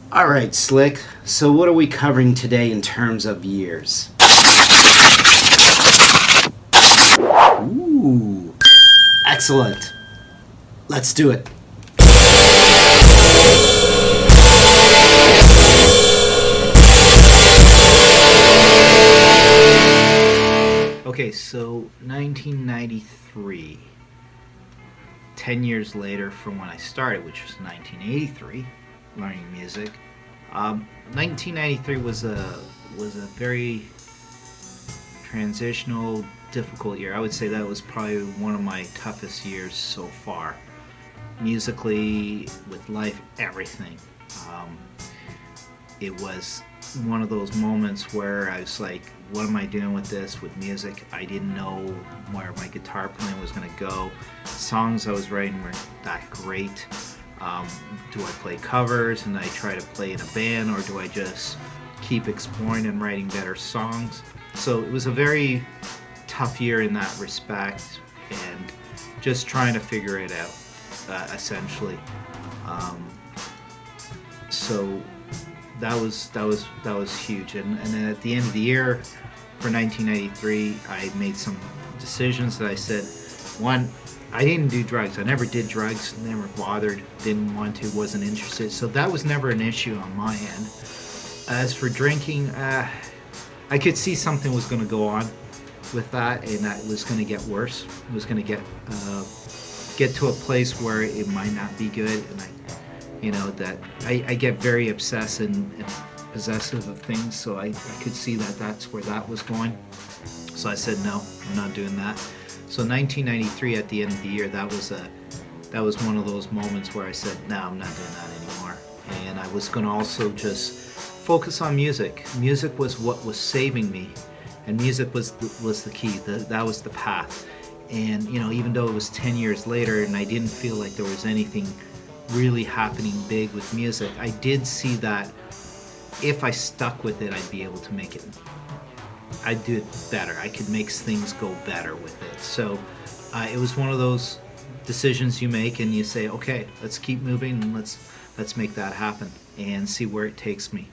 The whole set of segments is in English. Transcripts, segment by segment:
All right, Slick. So what are we covering today in terms of years? Ooh, excellent. Let's do it. Okay, so 1993, 10 years later from when I started, which was 1983, learning music. 1993 was a very transitional, difficult year. I would say that was probably one of my toughest years so far. Musically, with life, everything. It was one of those moments where I was like, what am I doing with this, with music? I didn't know where my guitar playing was going to go. Songs I was writing weren't that great. Do I play covers and I try to play in a band, or do I just keep exploring and writing better songs? So it was a very tough year in that respect, and just trying to figure it out, essentially. So that was huge, and then at the end of the year for 1993, I made some decisions that I said, one, I didn't do drugs. I never did drugs, never bothered, didn't want to, wasn't interested. So that was never an issue on my end. As for drinking, I could see something was going to go on with that, and that was going to get worse. It was going to get to a place where it might not be good, and I get very obsessed and possessive of things, so I could see that that's where that was going. So I said, no, I'm not doing that. So 1993, at the end of the year, that was one of those moments where I said, no, I'm not doing that anymore. And I was going to also just focus on music. Music was what was saving me, and music was the key. That was the path. And even though it was 10 years later and I didn't feel like there was anything really happening big with music, I did see that if I stuck with it, I'd be able to make it. I'd do it better. I could make things go better with it. So it was one of those decisions you make, and you say, okay, let's keep moving, and let's make that happen and see where it takes me.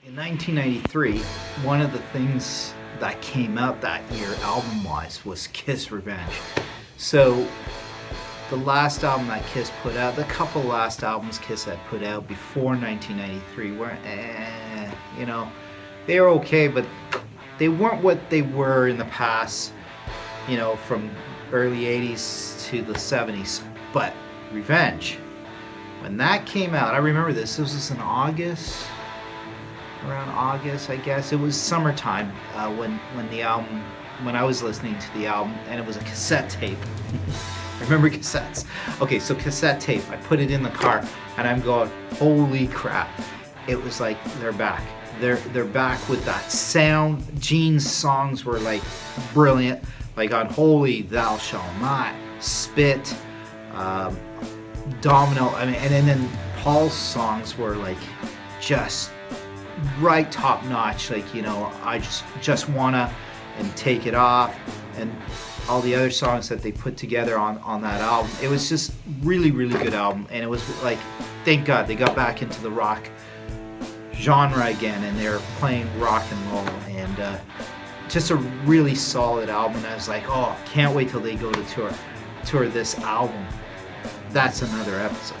In 1993, one of the things that came out that year album-wise was Kiss Revenge. So the last album that Kiss put out, the couple last albums Kiss had put out before 1993 were, they were okay, but they weren't what they were in the past, from early 80s to the 70s. But Revenge, when that came out, I remember this was in August, around August, I guess. It was summertime when I was listening to the album, and it was a cassette tape. Remember cassettes? Okay, so cassette tape. I put it in the car, and I'm going, holy crap! It was like they're back. They're back with that sound. Gene's songs were like brilliant, like on Holy Thou Shalt Not, Spit, Domino. I mean, and then Paul's songs were like just right top notch. Like I just wanna and Take It Off, and all the other songs that they put together on that album. It was just really, really good album, and it was like, thank God they got back into the rock genre again, and they're playing rock and roll, and just a really solid album. And I was like, oh, can't wait till they go to tour this album. That's another episode.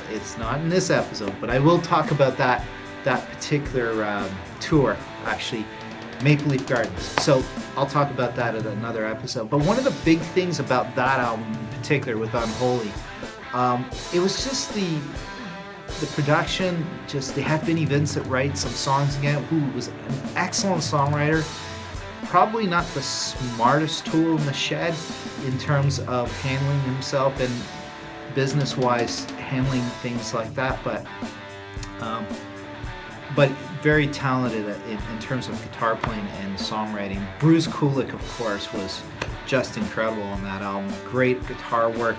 It's not in this episode, but I will talk about that particular tour, actually, Maple Leaf Gardens. So I'll talk about that at another episode. But one of the big things about that album in particular with Unholy, it was just the production. Just they had Vinnie Vincent write some songs again, who was an excellent songwriter. Probably not the smartest tool in the shed in terms of handling himself and business-wise handling things like that, but very talented in terms of guitar playing and songwriting. Bruce Kulick, of course, was just incredible on that album. Great guitar work.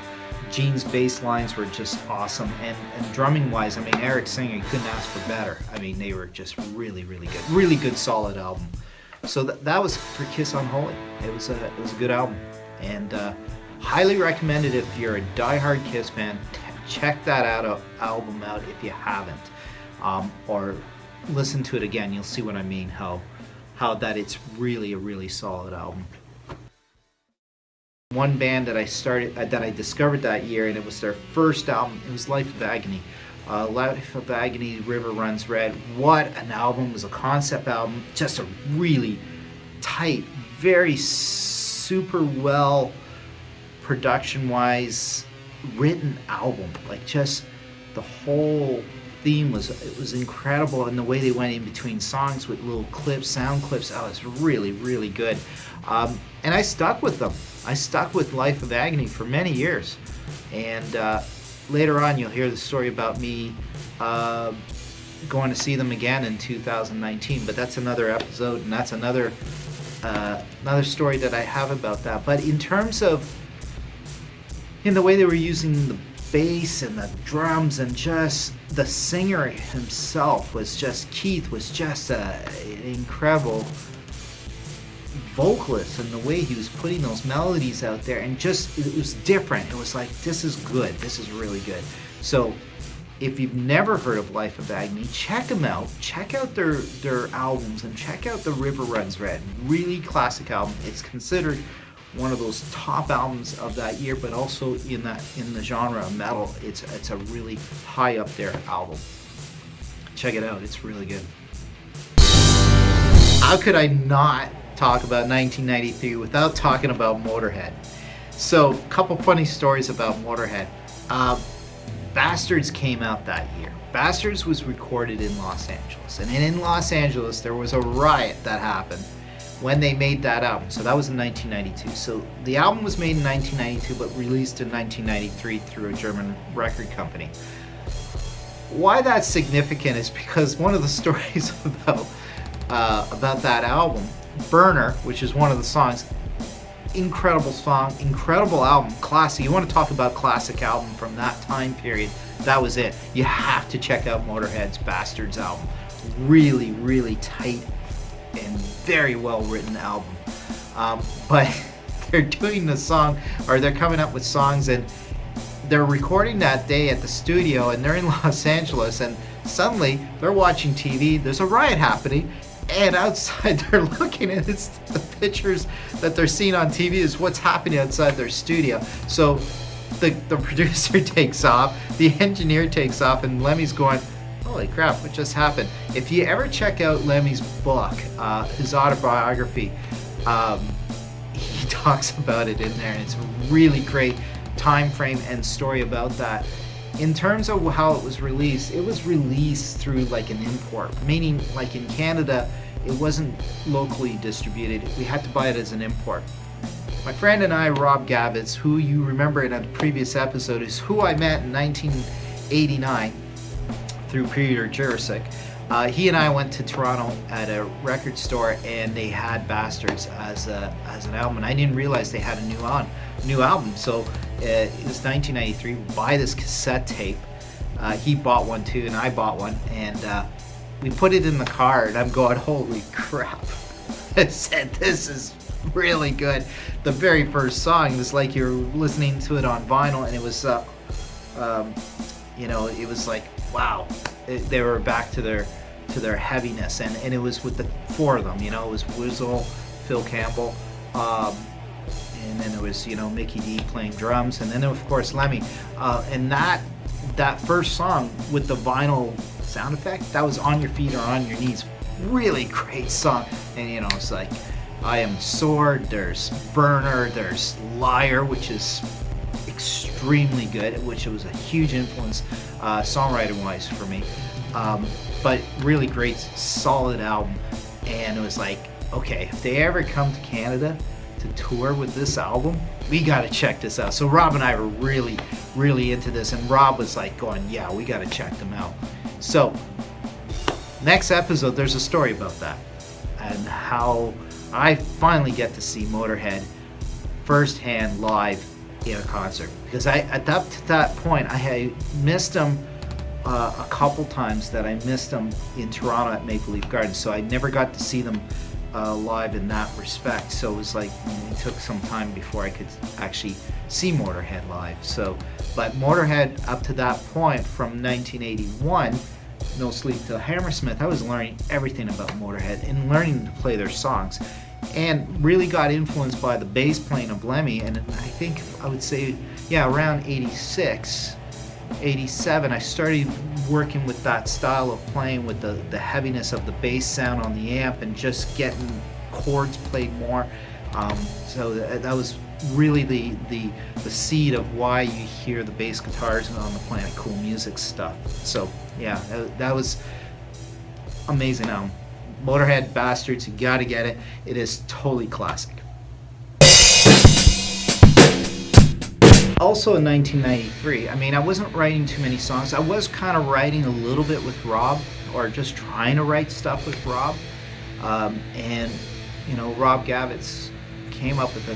Gene's bass lines were just awesome, and drumming wise, I mean, Eric Singer, you couldn't ask for better. I mean, they were just really, really good. Really good, solid album. So that was for Kiss Unholy. It was a good album, and Highly recommended if you're a diehard Kiss fan. Check that album out if you haven't, or listen to it again. You'll see what I mean. How that it's really a really solid album. One band that I discovered that year, and it was their first album. It was Life of Agony. Life of Agony, River Runs Red. What an album! It was a concept album, just a really tight, very super well production-wise written album. Like, just the whole theme was incredible, and the way they went in between songs with little clips, sound clips. Oh, it's really, really good. And I stuck with them. I stuck with Life of Agony for many years, and later on you'll hear the story about me going to see them again in 2019. But that's another episode, and that's another story that I have about that. But in terms of in the way they were using the bass and the drums, and just the singer himself Keith was just an incredible vocalist, and the way he was putting those melodies out there, and just it was different. It was like, this is good, this is really good. So if you've never heard of Life of Agony, check them out. Check out their albums, and check out the River Runs Red. Really classic album. It's considered one of those top albums of that year, but also in the genre of metal, it's a really high up there album. Check it out, it's really good. How could I not talk about 1993 without talking about Motorhead? So, a couple funny stories about Motorhead. Bastards came out that year. Bastards was recorded in Los Angeles, and in Los Angeles there was a riot that happened when they made that album. So that was in 1992. So the album was made in 1992 but released in 1993 through a German record company. Why that's significant is because one of the stories about that album, Burner, which is one of the songs, incredible song, incredible album, classic. You want to talk about classic album from that time period, that was it. You have to check out Motorhead's Bastards album. Really, really tight and very well written album. But they're doing the song, or they're coming up with songs, and they're recording that day at the studio, and they're in Los Angeles, and suddenly they're watching TV, there's a riot happening, and outside they're looking at the pictures that they're seeing on TV is what's happening outside their studio. So the producer takes off, the engineer takes off, and Lemmy's going, holy crap, what just happened? If you ever check out Lemmy's book, his autobiography, he talks about it in there, and it's a really great time frame and story about that. In terms of how it was released through like an import, meaning like in Canada, it wasn't locally distributed. We had to buy it as an import. My friend and I, Rob Gavitz, who you remember in a previous episode, is who I met in 1989 through Peter Jurasik. He and I went to Toronto at a record store, and they had Bastards as an album, and I didn't realize they had a new album. So it was 1993. We buy this cassette tape. He bought one too, and I bought one, and we put it in the car, and I'm going, holy crap. I said, this is really good. The very first song was like you're listening to it on vinyl, and it was it was like, wow. They were back to their heaviness, and it was with the four of them. It was Wizzle, Phil Campbell, and then there was Mickey D playing drums, and then of course Lemmy, and that first song with the vinyl sound effect, that was On Your Feet or On Your Knees. Really great song. And it's like I Am Sword, there's Burner, there's Liar, which is extremely good, which was a huge influence songwriting wise for me, but really great, solid album. And it was like, okay, if they ever come to Canada to tour with this album, we got to check this out. So Rob and I were really, really into this, and Rob was like going, yeah, we got to check them out. So next episode, there's a story about that and how I finally get to see Motorhead firsthand live in a concert, because at that point I had missed them a couple times. That I missed them in Toronto at Maple Leaf Gardens, so I never got to see them live in that respect. So it was like it took some time before I could actually see Motorhead live. So, but Motorhead up to that point, from 1981, No Sleep Till Hammersmith, I was learning everything about Motorhead and learning to play their songs, and really got influenced by the bass playing of Lemmy. And I think I would say, yeah, around 86, 87, I started working with that style of playing, with the heaviness of the bass sound on the amp and just getting chords played more. So that was really the seed of why you hear the bass guitars on the Planet Cool Music stuff. So yeah, that was amazing album. Motorhead Bastards, you gotta get it. It is totally classic. Also in 1993, I mean, I wasn't writing too many songs. I was kind of writing a little bit with Rob, or just trying to write stuff with Rob. And, you know, Rob Gavitz came up with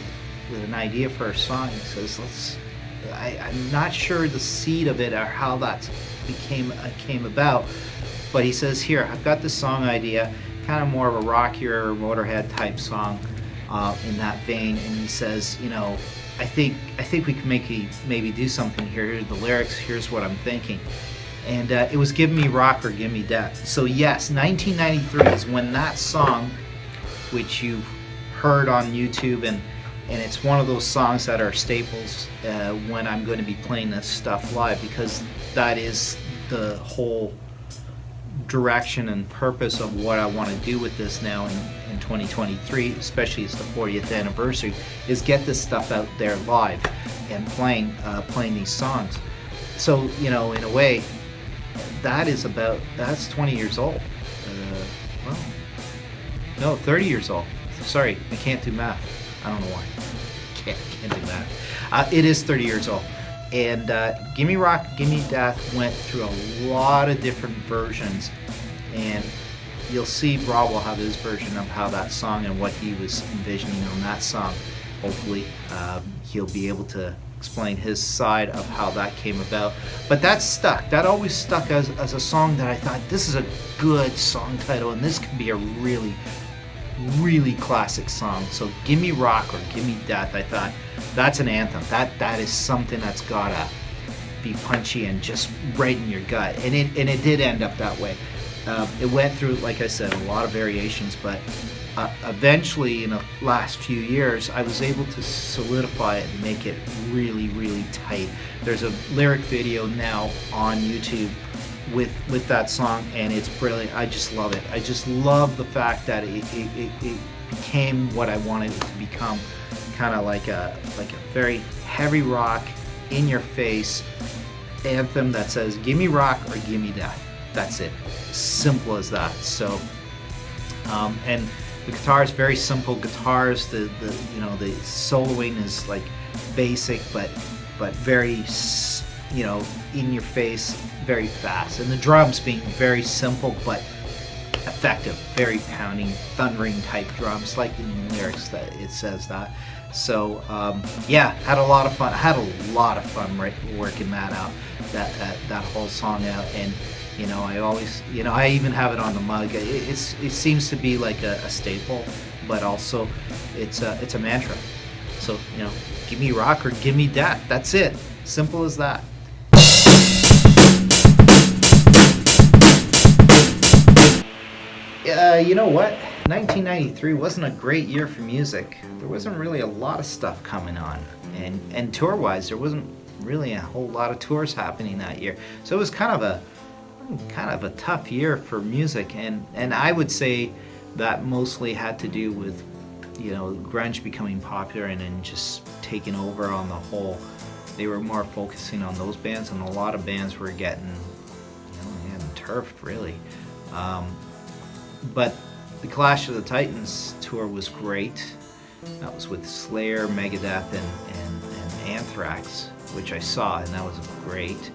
an idea for a song. He says, I'm not sure the seed of it or how that came about, but he says, here, I've got this song idea, kind of more of a rockier Motorhead type song in that vein. And he says, you know, I think we can maybe do something here. Here's the lyrics. Here's what I'm thinking. And it was Give Me Rock or Give Me Death. So yes, 1993 is when that song, which you've heard on YouTube, and it's one of those songs that are staples when I'm going to be playing this stuff live, because that is the whole direction and purpose of what I want to do with this now in 2023, especially it's the 40th anniversary, is get this stuff out there live and playing these songs. So, you know, in a way, that's 20 years old. Well, no, 30 years old. Sorry, I can't do math. I don't know why. Can't do math. It is 30 years old. And Gimme Rock, Gimme Death went through a lot of different versions, and you'll see Rob will have his version of how that song and what he was envisioning on that song. Hopefully he'll be able to explain his side of how that came about. But that stuck. That always stuck as a song that I thought, this is a good song title, and this could be a really, really classic song. So Gimme Rock or Gimme Death, I thought, that's an anthem. That is something that's gotta be punchy and just right in your gut. And it did end up that way. It went through, like I said, a lot of variations, but eventually in the last few years I was able to solidify it and make it really, really tight. There's a lyric video now on YouTube with that song, and it's brilliant. I just love it. I just love the fact that it became what I wanted it to become, kind of like a very heavy rock, in your face anthem that says gimme rock or gimme death. That's it. Simple as that. So and the guitar is very simple guitars. The soloing is like basic, but very, you know, in your face, very fast, and the drums being very simple but effective, very pounding, thundering type drums, like in the lyrics that it says that. So yeah, had a lot of fun. I had a lot of fun working that out, that whole song out. And you know, I always, you know, I even have it on the mug. It seems to be like a staple, but also it's a mantra. So, you know, give me rock or give me death. That's it. Simple as that. You know what? 1993 wasn't a great year for music. There wasn't really a lot of stuff coming on, and tour-wise, there wasn't really a whole lot of tours happening that year. So it was kind of a tough year for music, and I would say that mostly had to do with, you know, grunge becoming popular and then just taking over on the whole. They were more focusing on those bands, and a lot of bands were getting, you know, turfed really. But the Clash of the Titans tour was great. That was with Slayer, Megadeth, and Anthrax, which I saw, and that was great.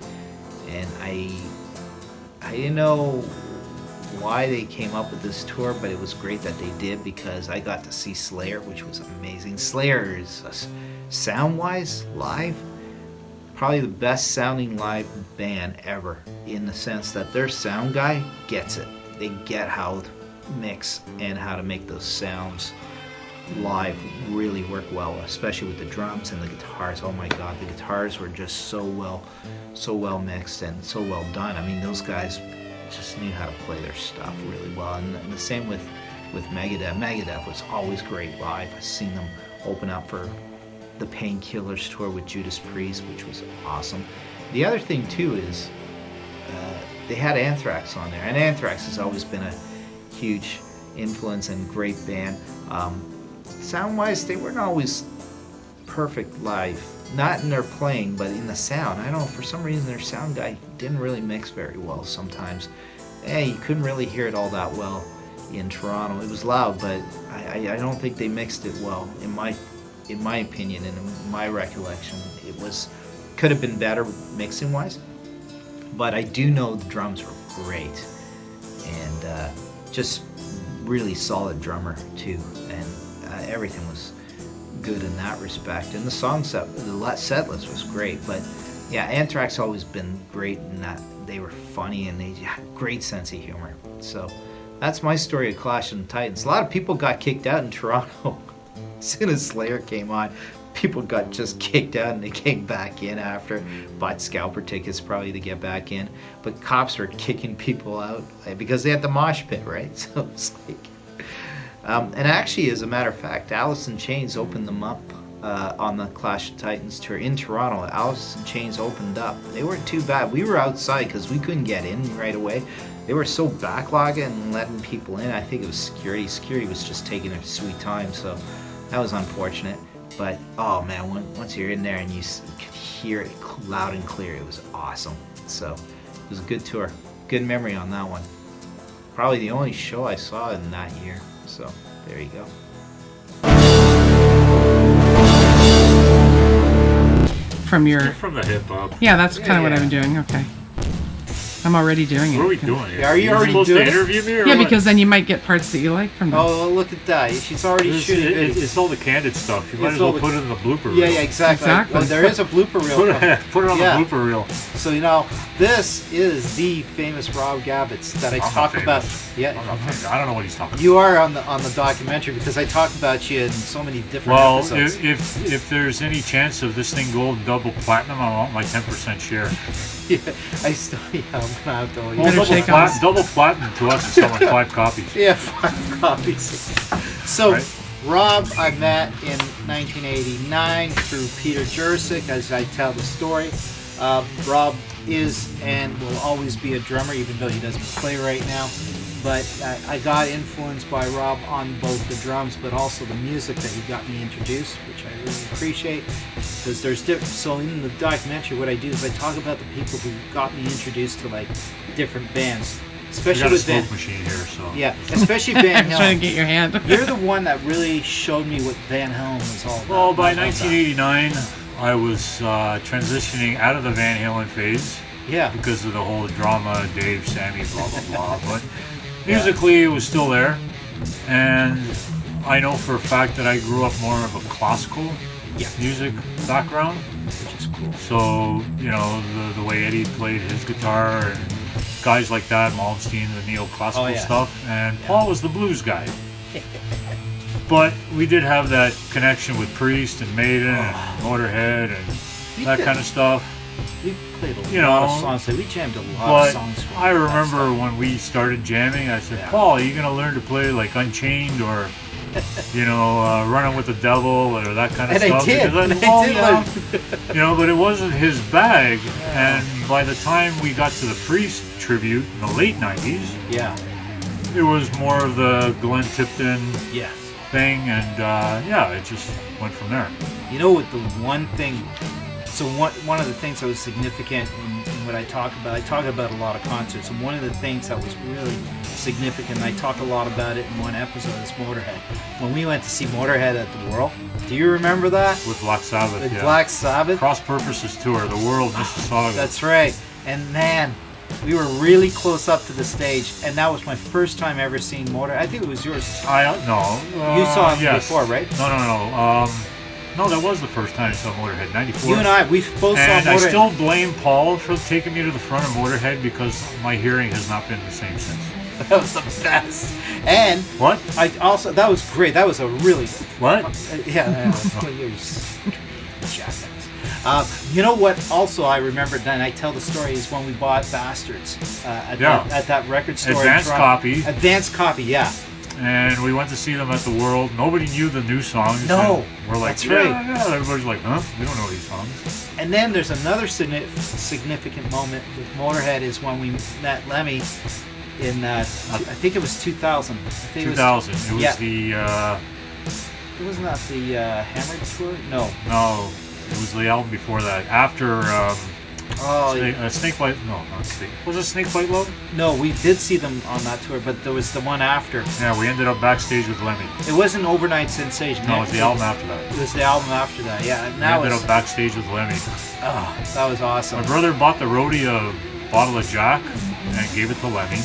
And I didn't know why they came up with this tour, but it was great that they did, because I got to see Slayer, which was amazing. Slayer is, sound-wise, live, probably the best sounding live band ever, in the sense that their sound guy gets it. They get how to mix and how to make those sounds live really work well, especially with the drums and the guitars. Oh my God, the guitars were just so well mixed and so well done. I mean, those guys just knew how to play their stuff really well. And the same with Megadeth. Megadeth was always great live. I've seen them open up for the Painkillers tour with Judas Priest, which was awesome. The other thing too is they had Anthrax on there, and Anthrax has always been a huge influence and great band. Sound-wise, they weren't always perfect live. Not in their playing, but in the sound. I don't know, for some reason their sound guy didn't really mix very well sometimes. You couldn't really hear it all that well in Toronto. It was loud, but I don't think they mixed it well. In my opinion and in my recollection, could have been better mixing-wise. But I do know the drums were great, and just really solid drummer too, and everything was good in that respect. And the set list was great. But yeah, Anthrax always been great in that they were funny and they had a great sense of humor. So that's my story of Clash of the Titans. A lot of people got kicked out in Toronto as soon as Slayer came on. People got just kicked out and they came back in after, bought scalper tickets probably to get back in. But cops were kicking people out because they had the mosh pit, right? So it's like, and actually, as a matter of fact, Alice in Chains opened them up on the Clash of Titans tour in Toronto. Alice in Chains opened up. They weren't too bad. We were outside because we couldn't get in right away. They were so backlogged and letting people in. I think it was security. Security was just taking their sweet time, so that was unfortunate. But, oh man, once you're in there and you could hear it loud and clear, it was awesome. So it was a good tour. Good memory on that one. Probably the only show I saw in that year. So there you go. From the hip up. Yeah, that's kind of what I've been doing. Okay. I'm already doing it. What are we doing here? Are you already supposed doing to interview me? Or Yeah, what? because then you might get parts that you like from them. Oh, look at that. She's already shooting. It's all the candid stuff. You might as well put it in the blooper reel. Yeah, exactly. Well, there is a blooper reel. Put it on the blooper reel. So, this is the famous Rob Gabbets that I talk about. Yeah, I don't know what he's talking about. You are on the documentary because I talk about you in so many different episodes. Well, if there's any chance of this thing going double platinum, I want my 10% share. Yeah, I'm gonna have to. Well, double platinum to us is selling 5 copies. Yeah, 5 copies. So, right? Rob, I met in 1989 through Peter Jurczyk, as I tell the story. Rob is and will always be a drummer, even though he doesn't play right now. But I got influenced by Rob on both the drums, but also the music that he got me introduced, which I really appreciate. Because there's so in the documentary, what I do is I talk about the people who got me introduced to like different bands, especially with Van. Machine here, so yeah, especially Van Halen. Trying to get your hand. You're the one that really showed me what Van Halen was all about. Well, by 1989, I was transitioning out of the Van Halen phase. Yeah. Because of the whole drama, Dave, Sammy, blah blah blah. But musically, it was still there, and I know for a fact that I grew up more of a classical music background, which is cool. So the way Eddie played his guitar and guys like that, Malmsteen, the neoclassical stuff, and Paul was the blues guy. But we did have that connection with Priest and Maiden and Motorhead and that kind of stuff. We played a lot of songs. We jammed a lot of songs. I remember when we started jamming, I said, Paul, are you going to learn to play like Unchained or, Running with the Devil or that kind of stuff? But it wasn't his bag. And by the time we got to the Priest tribute in the late 90s, it was more of the Glenn Tipton thing. And it just went from there. What the one thing... So one of the things that was significant in what I talk about a lot of concerts, and one of the things that was really significant, and I talk a lot about it in one episode, is Motorhead. When we went to see Motorhead at the World, do you remember that? With Black Sabbath, With Black Sabbath? Cross Purposes Tour, the World, Mississauga. That's right. And man, we were really close up to the stage, and that was my first time ever seeing Motorhead. I think it was yours. You saw him before, right? No. No, that was the first time I saw Motorhead, 94. You and I, we both saw Motorhead. And I still blame Paul for taking me to the front of Motorhead because my hearing has not been the same since. That was the best. And What? I also, that was great. That was a really, What? yeah. Jackass. You know what? Also, I remembered, and I tell the story, is when we bought Bastards at that record store. Advanced copy. Advanced copy, yeah. And we went to see them at the World. Nobody knew the new songs. No, and we're like, that's yeah, right. yeah. Everybody's like, huh? We don't know these songs. And then there's another significant moment with Motorhead is when we met Lemmy in, I think it was 2000. 2000. It was yeah. the... Wasn't that the Hammered tour? No. No, it was the album before that. After Snake Bite... No, not Snake... Was it Snake Bite Load? No, we did see them on that tour, but there was the one after. Yeah, we ended up backstage with Lemmy. It wasn't Overnight Sensation. No, it was the album after that. It was the album after that, yeah. And We that ended up backstage with Lemmy. Oh, that was awesome. My brother bought the roadie a bottle of Jack and gave it to Lemmy.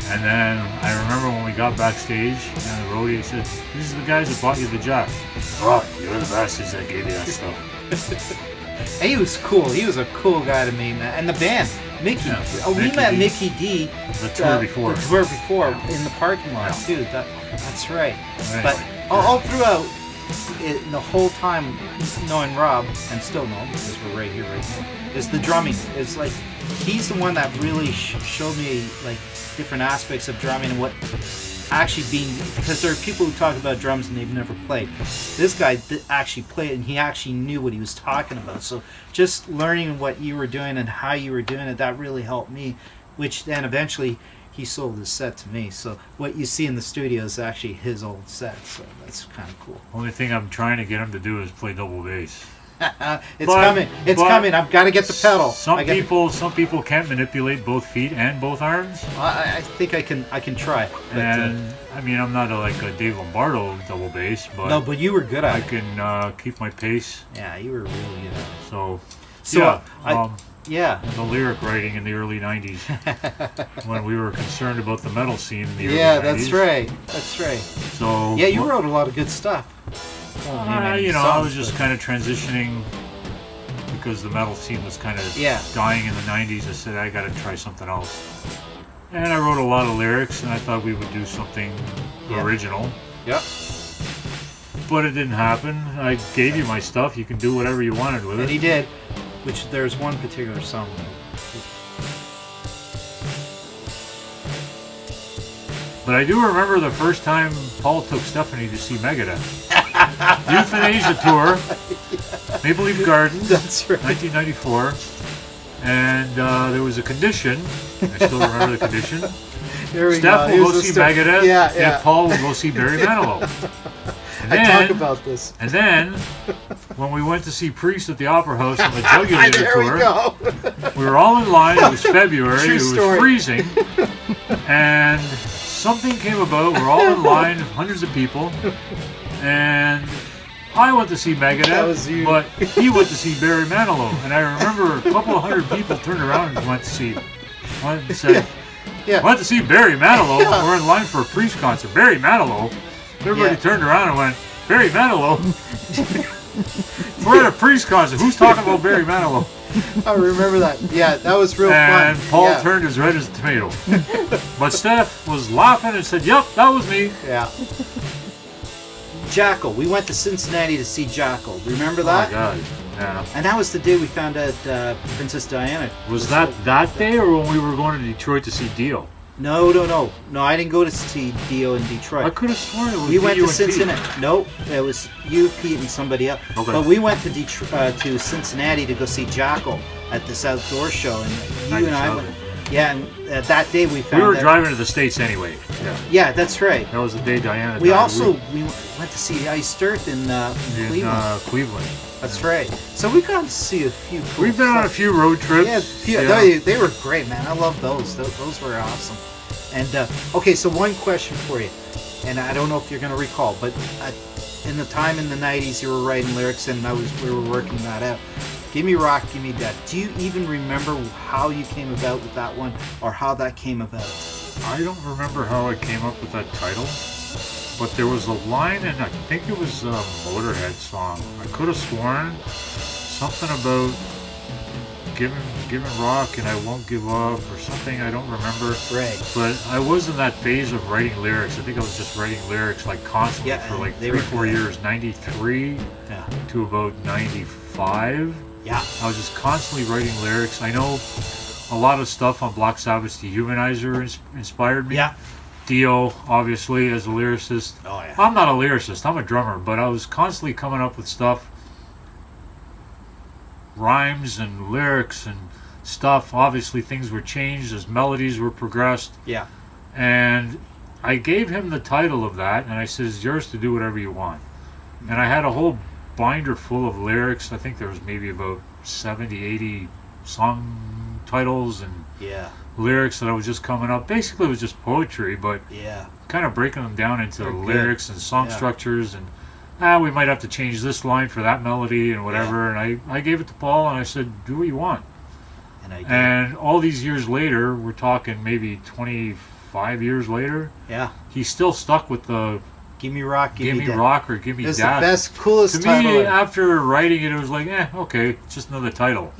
And then I remember when we got backstage and the roadie said, "These are the guys that bought you the Jack." "Oh, you're the bastards that gave you that stuff." And he was cool. He was a cool guy to me, man. And the band, Mickey. Yeah, We Mickey met D. Mickey D. The tour before. The tour before in the parking lot, too. That's right. Anyway, But all throughout, the whole time knowing Rob, and still know him because we're right here right now, is the drumming. It's like he's the one that really showed me like different aspects of drumming and what actually being, because there are people who talk about drums and they've never played. This guy actually played and he actually knew what he was talking about. So just learning what you were doing and how you were doing it, that really helped me, which then eventually he sold his set to me. So what you see in the studio is actually his old set. So that's kind of cool. Only thing I'm trying to get him to do is play double bass. It's coming. It's coming. I've got to get the pedal. Some people can't manipulate both feet and both arms. I think I can try. But, And I mean, I'm not like a Dave Lombardo double bass, but no, but you were good I at it. can keep my pace. Yeah, you were really good at it. So Yeah. the lyric writing in the early '90s, when we were concerned about the metal scene in the early Yeah, 90s. that's right. That's right. So Yeah, you wrote a lot of good stuff. I was just kind of transitioning because the metal scene was kind of dying in the '90s. I said I got to try something else, and I wrote a lot of lyrics, and I thought we would do something original. Yep. But it didn't happen. I gave you my stuff. You can do whatever you wanted with And it. he did. Which there's one particular song. But I do remember the first time Paul took Stephanie to see Megadeth. Euthanasia tour, Maple Leaf Gardens, That's right. 1994. And there was a condition. I still remember the condition. There we Steph go. will go see Megadeth, Yeah. and Paul will go see Barry Manilow. And I talk then, about this. and then, when we went to see Priest at the Opera House on the Jugulator There tour, we go. we were all in line. It was February. True It was story. freezing. And something came about. We're all in line, hundreds of people. And I went to see Megadeth, That was you. but he went to see Barry Manilow. And I remember a couple of hundred people turned around and went and said, Yeah. "Went to see Barry Manilow. We're in line for a Priest concert. Barry Manilow." Everybody turned around and went, "Barry Manilow? We're at a Priest concert. Who's talking about Barry Manilow?" I remember that. Yeah, that was real fun. And Paul Yeah. turned as red as a tomato. But Steph was laughing and said, "Yep, that was me." Yeah. Jackal. We went to Cincinnati to see Jackal. Remember Oh that? my God. Yeah. And that was the day we found out Princess Diana. Was that day or when we were going to Detroit to see Dio? No, I didn't go to see Dio in Detroit. I could have sworn it was We went Dio to and Pete. Cincinnati. Nope, it was you, Pete, and somebody else. Okay. But we went to to Cincinnati to go see Jackal at this outdoor show, and you and I 97. went. Yeah, and that day we found. We were out- driving to the States anyway. Yeah. Yeah, that's right. That was the day Diana We died. also we went to see Iced Earth in Cleveland. Cleveland. That's right. So we got to see a few. Cool We've been on a stuff. few road trips. Yeah, they were great, man. I love those. Those were awesome. And okay, so one question for you, and I don't know if you're gonna recall, but in the time in the '90s, you were writing lyrics, and we were working that out. Give Me Rock, Give Me Death. Do you even remember how you came about with that one, or how that came about? I don't remember how I came up with that title, but there was a line, and I think it was a Motorhead song. I could have sworn something about Given Rock and I Won't Give Up or something. I don't remember. Right. But I was in that phase of writing lyrics. I think I was just writing lyrics like constantly for like 3-4 years, 93 to about 95. Yeah. I was just constantly writing lyrics. I know a lot of stuff on Black Sabbath's Dehumanizer inspired me. Yeah. Dio, obviously, as a lyricist. Oh, yeah. I'm not a lyricist, I'm a drummer, but I was constantly coming up with stuff, rhymes and lyrics and stuff. Obviously, things were changed as melodies were progressed. Yeah. And I gave him the title of that, and I said, it's yours to do whatever you want. And I had a whole binder full of lyrics. I think there was maybe about 70, 80 song titles and lyrics that I was just coming up. Basically, it was just poetry, but kind of breaking them down into lyrics and song structures. And we might have to change this line for that melody and whatever. And I gave it to Paul, and I said, do what you want. And I did. And all these years later, we're talking maybe 25 years later, he's still stuck with the Give Me Rock, Give Me Rock or Give Me It's Dad. the best, coolest to title. me, after writing it, it was like, okay, it's just another title.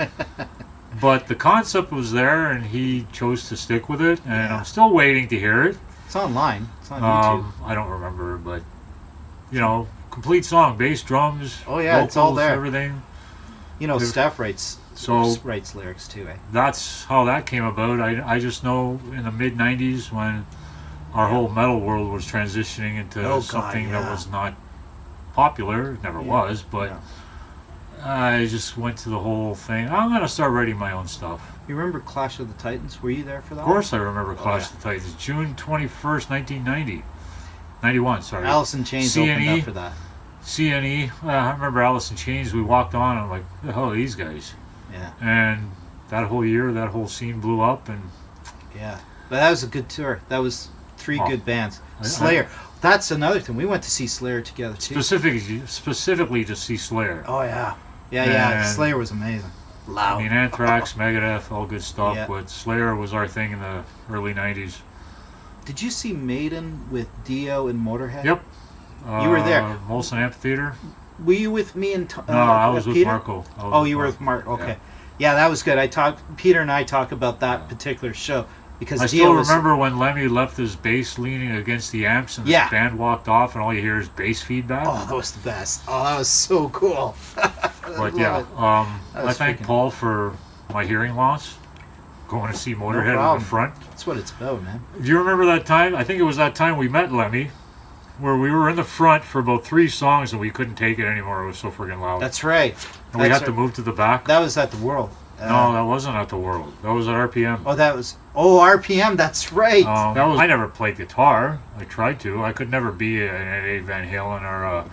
But the concept was there, and he chose to stick with it, and I'm still waiting to hear it. It's online. It's on YouTube. I don't remember, but, complete song, bass, drums, yeah, vocals, it's all there. Everything. Steph writes lyrics too, eh? That's how that came about. I just know in the mid-'90s when our whole metal world was transitioning into something that was not popular. It never was, but I just went to the whole thing. I'm going to start writing my own stuff. You remember Clash of the Titans? Were you there for that? Of course I remember Clash of the Titans. June 21st, 1990. 91, sorry. Alice in Chains opened up for that. CNE. I remember Alice in Chains. We walked on and I'm like, who the hell are these guys? Yeah. And that whole year, that whole scene blew up. And yeah. But that was a good tour. That was three good bands. Slayer. That's another thing. We went to see Slayer together too. Specifically to see Slayer. Oh yeah. Yeah. Slayer was amazing. Loud. I mean, Anthrax, Megadeth, all good stuff, but Slayer was our thing in the early 90s. Did you see Maiden with Dio and Motorhead? Yep. You were there. Molson Amphitheater. Were you with me and No, I was with Peter? Marco. You were with Mark. Okay. Yeah, that was good. Peter and I talk about that particular show because I Dio still remember when Lemmy left his bass leaning against the amps and the band walked off and all you hear is bass feedback. Oh, that was the best. Oh, that was so cool. But I thank Paul for my hearing loss. Going to see Motorhead in the front. That's what it's about, man. Do you remember that time? I think it was that time we met Lemmy, where we were in the front for about 3 songs and we couldn't take it anymore. It was so freaking loud. That's right. And we had to move to the back. That was at the World. No, that wasn't at the World. That was at RPM. Oh, that was... Oh, RPM, that's right. I never played guitar. I tried to. I could never be an Eddie Van Halen or a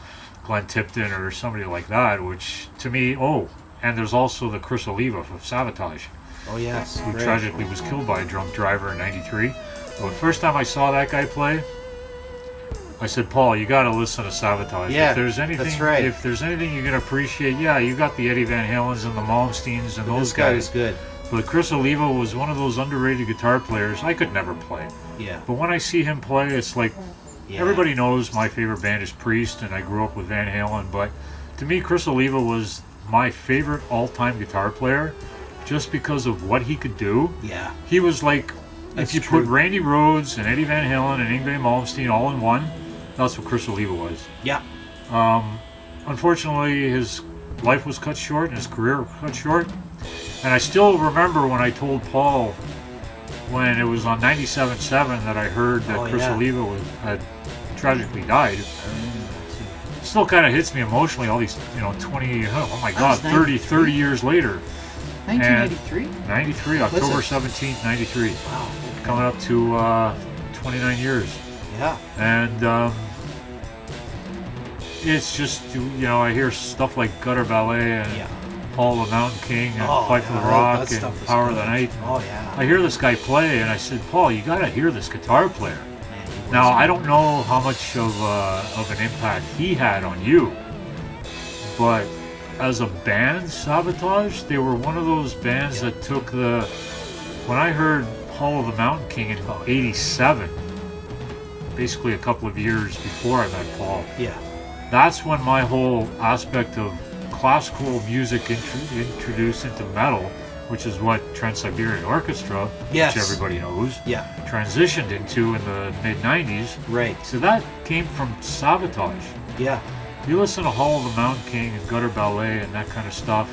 Glenn Tipton or somebody like that, which to me... Oh, and there's also the Chris Oliva from Savatage. Oh, yes. Who tragically was killed by a drunk driver in 93. But the first time I saw that guy play, I said, Paul, you got to listen to Savatage. Yeah, if there's anything, that's right. If there's anything you can appreciate, you got the Eddie Van Halens and the Malmsteens and those guys. Guy was good. But Chris Oliva was one of those underrated guitar players. I could never play. Yeah. But when I see him play, it's like everybody knows my favorite band is Priest, and I grew up with Van Halen. But to me, Chris Oliva was my favorite all-time guitar player, just because of what he could do. Yeah. He was like, if you put Randy Rhoads and Eddie Van Halen and Yngwie Malmsteen all in one, that's what Chris Oliva was. Yeah. Unfortunately, his life was cut short and his career was cut short. And I still remember when I told Paul, when it was on 97.7 that I heard that Chris Oliva had tragically died. Still kind of hits me emotionally, all these, 20, oh my God, 30 years later. 1993? 93, October 17th, 93. Wow. Okay. Coming up to 29 years. Yeah. And it's just, I hear stuff like Gutter Ballet and Paul the Mountain King and Fight for the Rock and Power of the Night. Oh, yeah. I hear this guy play and I said, Paul, you got to hear this guitar player. Now, I don't know how much of an impact he had on you, but as a band, Savatage, they were one of those bands that took when I heard Paul of the Mountain King in 87, basically a couple of years before I met Paul. Yeah. That's when my whole aspect of classical music introduced into metal which is what Trans-Siberian Orchestra, Yes. which everybody knows, Yeah. transitioned into in the mid-90s. Right. So that came from Sabotage. Yeah. You listen to Hall of the Mountain King and Gutter Ballet and that kind of stuff.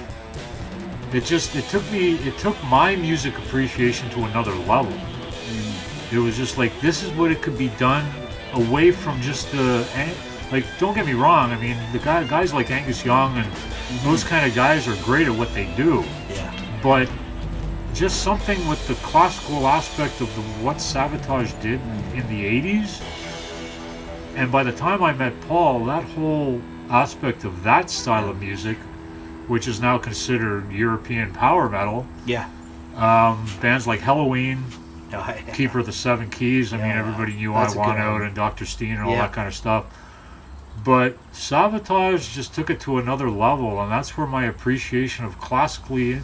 It took my music appreciation to another level. It was just like, this is what it could be done away from just the, like, don't get me wrong, I mean, the guys like Angus Young and those kind of guys are great at what they do. Yeah. But just something with the classical aspect of what Sabotage did in the 80s. And by the time I met Paul, that whole aspect of that style of music, which is now considered European power metal, Yeah. bands like Halloween, Yeah. Keeper of the Seven Keys, I mean, everybody knew I That's a Want good Out one. and Dr. Steen and all Yeah. that kind of stuff. But Sabotage just took it to another level, and that's where my appreciation of classically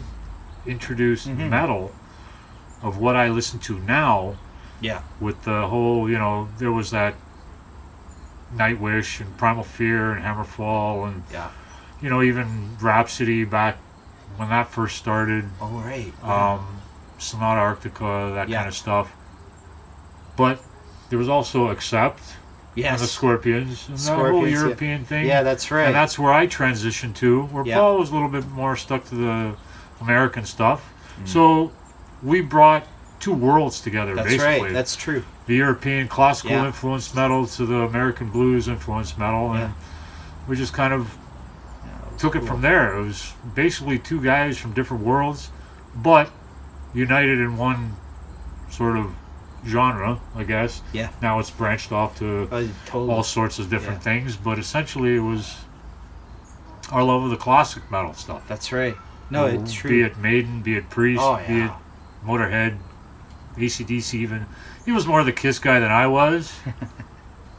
introduced metal, of what I listen to now, Yeah. with the whole, there was that Nightwish and Primal Fear and Hammerfall and, Yeah. even Rhapsody back when that first started. Oh, right. Sonata Arctica, that Yeah. kind of stuff. But there was also Accept and the Yes. Scorpions and that whole Scorpions, yeah. European thing. Yeah, that's right. And that's where I transitioned to, where Yeah. Paul was a little bit more stuck to the American stuff. So we brought two worlds together, That's basically. right. That's true. The European classical Yeah. influenced metal to the American blues influenced metal, and Yeah. we just kind of took it from there. It was basically two guys from different worlds, but united in one sort of genre, I guess. Yeah. Now it's branched off to Totally. all sorts of different things, but essentially it was our love of the classic metal stuff. That's right. No, it's true. Be it Maiden, be it Priest, Oh, be yeah. it Motorhead, AC/DC even. He was more the Kiss guy than I was.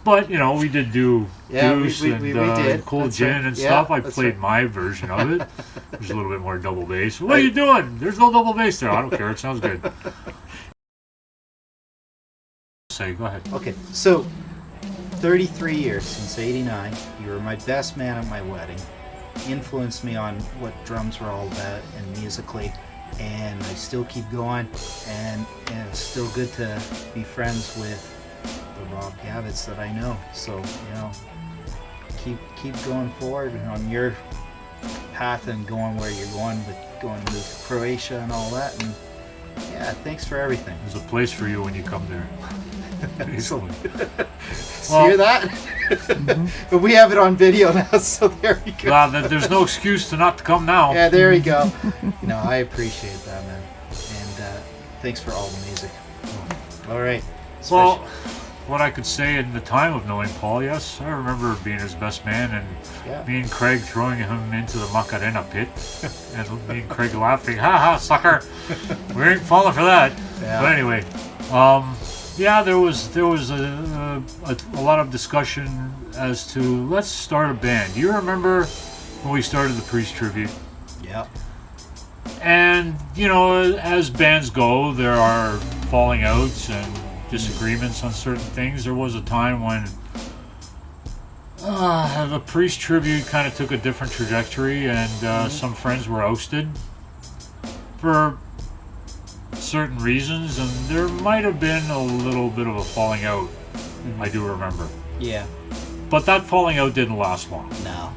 But, we did do Yeah, Deuce we and did. Cold That's Gin right. and Yeah, stuff. I that's played right. my version of it. There's a little bit more double bass. What are you doing? There's no double bass there. I don't care. It sounds good. Go ahead. Okay, so 33 years since '89. You were my best man at my wedding. Influenced me on what drums were all about and musically, and I still keep going. And it's still good to be friends with the Rob Gavitz that I know. So keep going forward on your path and going where you're going with going to Croatia and all that. And yeah, thanks for everything. There's a place for you when you come there. Basically. Hear that? But we have it on video now, so there you go. There's no excuse to not to come now. Yeah, there you go. I appreciate that, man. And thanks for all the music. All right. Well, what I could say in the time of knowing Paul, yes, I remember being his best man and me and Craig throwing him into the Macarena pit and me and Craig laughing, ha ha, sucker, we ain't falling for that. Yeah. But anyway, there was a lot of discussion as to let's start a band. Do you remember when we started the Priest Tribute? Yeah. And, as bands go, there are falling outs and disagreements on certain things. There was a time when the Priest Tribute kind of took a different trajectory, and some friends were ousted for certain reasons, and there might have been a little bit of a falling out. I do remember. Yeah. But that falling out didn't last long. No.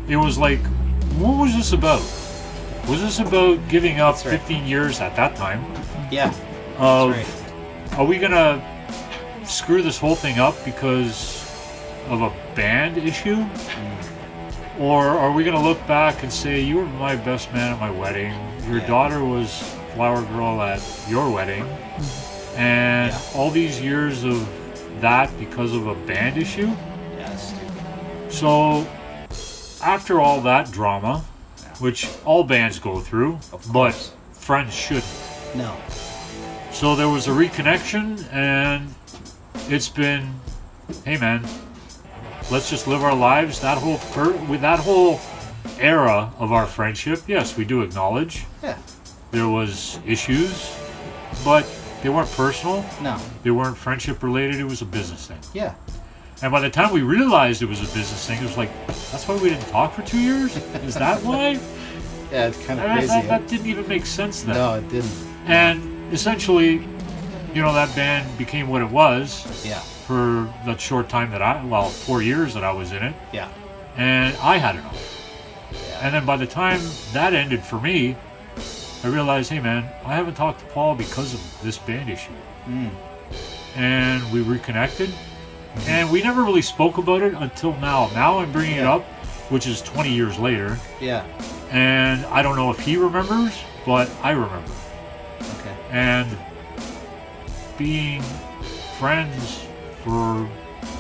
It was like, what was this about? Was this about giving up That's right. 15 years at that time? Yeah. Of, That's right. Are we gonna screw this whole thing up because of a band issue? Or are we gonna look back and say, you were my best man at my wedding, your daughter was flower girl at your wedding, and all these years of that because of a band issue? Yes. So after all that drama, which all bands go through, but friends shouldn't. No. So there was a reconnection, and it's been, hey man, let's just live our lives. That whole era of our friendship, yes, we do acknowledge Yeah. there was issues, but they weren't personal. No. They weren't friendship related. It was a business thing. Yeah. And by the time we realized it was a business thing, it was like, that's why we didn't talk for 2 years? Is that why? Yeah, it's kind of And I crazy. thought that didn't even make sense then. No, it didn't. And essentially, that band became what it was Yeah. for the short time that 4 years that I was in it. Yeah. And I had enough. Yeah. And then by the time that ended for me, I realized, hey man, I haven't talked to Paul because of this band issue. And we reconnected. And we never really spoke about it until now. Now I'm bringing it up, which is 20 years later. Yeah. And I don't know if he remembers, but I remember. Okay. And being friends for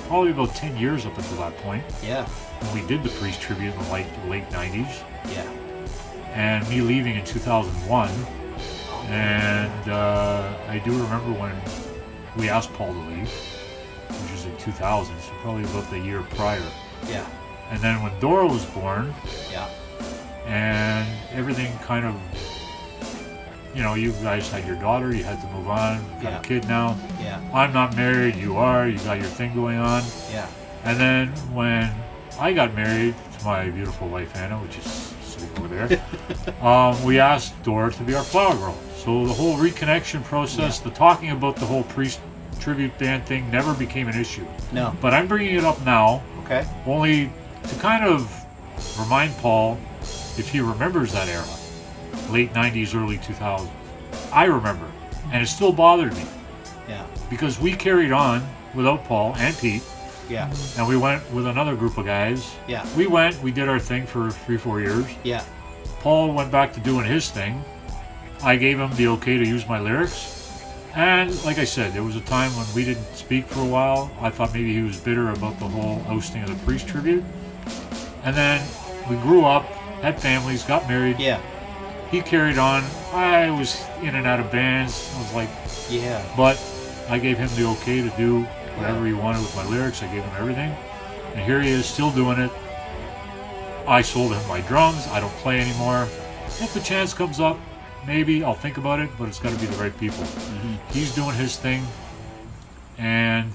probably about 10 years up until that point. Yeah. When we did the Priest tribute in the late 90s. Yeah. And me leaving in 2001. And I do remember when we asked Paul to leave, which was in 2000, so probably about the year prior. Yeah. And then when Dora was born, Yeah. and everything kind of, you guys had your daughter, you had to move on, got a kid now. Yeah. I'm not married, you are, you got your thing going on. Yeah. And then when I got married to my beautiful wife Anna, which is sitting over there, we asked Dora to be our flower girl. So the whole reconnection process, the talking about the whole Priest tribute band thing never became an issue. No. But I'm bringing it up now, Okay. only to kind of remind Paul, if he remembers that era, late 90s, early 2000s. I remember, and it still bothered me. Yeah. Because we carried on without Paul and Pete, Yeah. and we went with another group of guys. Yeah. We did our thing for 3-4 years. Yeah. Paul went back to doing his thing. I gave him the okay to use my lyrics. And like I said, there was a time when we didn't speak for a while. I thought maybe he was bitter about the whole ousting of the Priest tribute. And then we grew up, had families, got married. Yeah. He carried on. I was in and out of bands. I was like, Yeah. but I gave him the okay to do whatever he wanted with my lyrics. I gave him everything. And here he is still doing it. I sold him my drums. I don't play anymore. If the chance comes up, maybe I'll think about it, but it's got to be the right people. He's doing his thing. And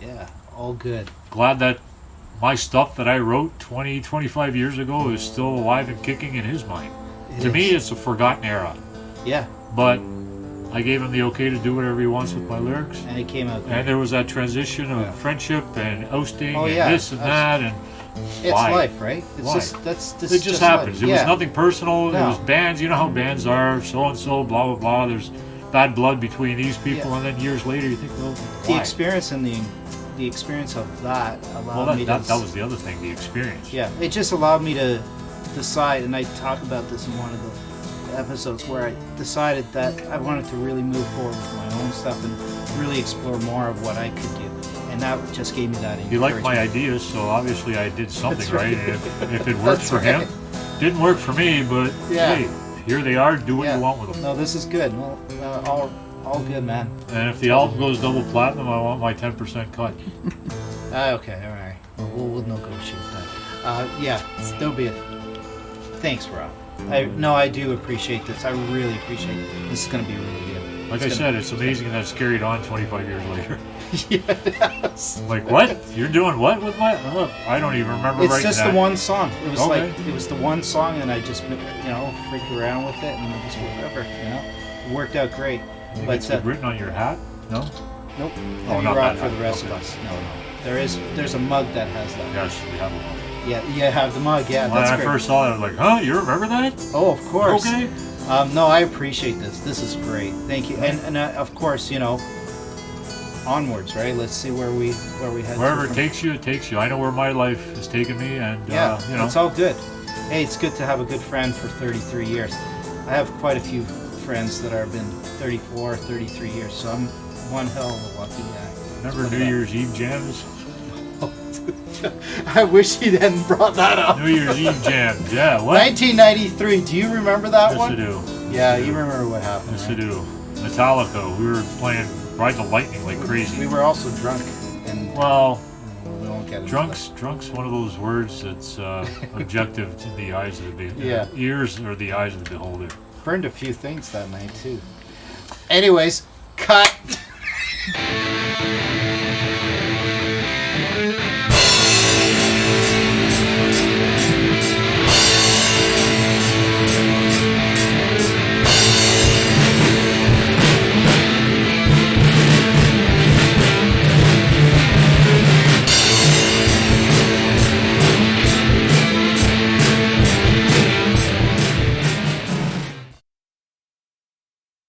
Yeah. All good. glad that my stuff that I wrote 20, 25 years ago is still alive and kicking in his mind. To me, it's a forgotten era. Yeah. But I gave him the okay to do whatever he wants with my lyrics. And it came out great. And there was that transition of friendship and ousting Oh, and yeah. this and that. And It's why? life, right? It's Why? this It just happens. Life. It was nothing personal. No. It was bands. You know how bands are. So and so, blah blah blah. There's bad blood between these people, Yeah. and then years later, you think, well, The why? experience and the experience of that allowed Well, me that to. was the other thing. The experience. Yeah, it just allowed me to decide, and I talk about this in one of the episodes where I decided that I wanted to really move forward with my own stuff and really explore more of what I could give, and that just gave me that. He liked my encouragement. ideas, so obviously I did something That's right. right. If it worked That's for him, right. didn't work for me. But Yeah. hey, here they are. Do what Yeah. you want with them. No, this is good. Well, all good, man. And if the album goes double platinum, I want my 10% cut. Okay, all right. We'll negotiate that. Yeah, there'll be a. Thanks, Rob. I do appreciate this. I really appreciate it. This is gonna be really good. Like I said, it's amazing that's carried on 25 years later. Yes. Like, what? You're doing what with my... I don't even remember It's writing just that. the one song. It was Okay. like it was the one song, and I just freaked around with it, and just whatever. It worked out great. Think But it's written on your hat? No? nope. Oh, Heavy not rock that for the hat. rest Okay. of us. No. There's a mug that has that. Yes, we have one. Yeah, you have the mug. Yeah, When that's I great. first saw it, I was like, huh? You remember that? Oh, of course. Okay. No, I appreciate this. This is great. Thank you. And of course, onwards, right? Let's see where we head. Wherever to it takes you, it takes you. I know where my life has taken me, and, Yeah, it's all good. Hey, it's good to have a good friend for 33 years. I have quite a few friends that have been 34, 33 years, so I'm one hell of a lucky guy. remember New Year's Eve jams? I wish he hadn't brought that up. New Year's Eve jams, yeah. What? 1993. Do you remember that Yes, one? I do. Yeah, you remember what happened. Yes, I right? do. Metallica. We were playing Ride the Lightning like crazy. We were also drunk, and Well, we won't get into drunk's one of those words that's objective to the eyes of the Yeah. ears or the eyes of the beholder. that. Burned a few things that night too. Anyways, cut.